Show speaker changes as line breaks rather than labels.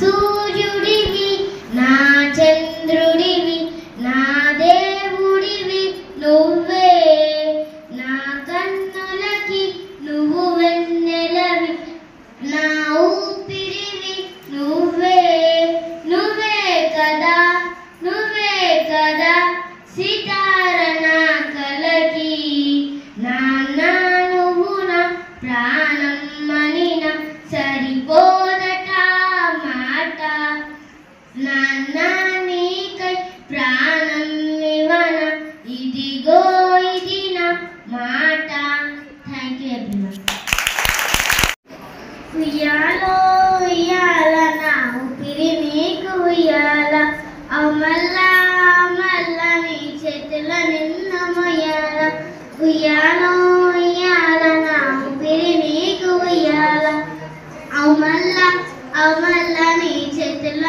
సూర్యుడివి నా చంద్రుడివి నా దేవుడివి నువ్వే నా కన్నులకి నువ్వు వెన్నెలవి నా ఊపిరివి నువ్వే నువ్వే కదా సితార నా కలకి నాన్న నువ్వు నా ప్రాణం మనిన సరిపోదట మాట నాన్న నీకై ప్రాణం ఇవన ఇదిగో ఇది నా మాట. Thank you everyone. ఉయ్యాలో ఉయ్యాల నా ఊపిరి నీకు ఉయ్యాల అమల్లా నీ చేతుల నిన్న మొయ్యాల ఉయ్యాలో ఉయ్యాల నా ఊపిరి నీకు ఉయ్యాల అమల్లా నీ చేతుల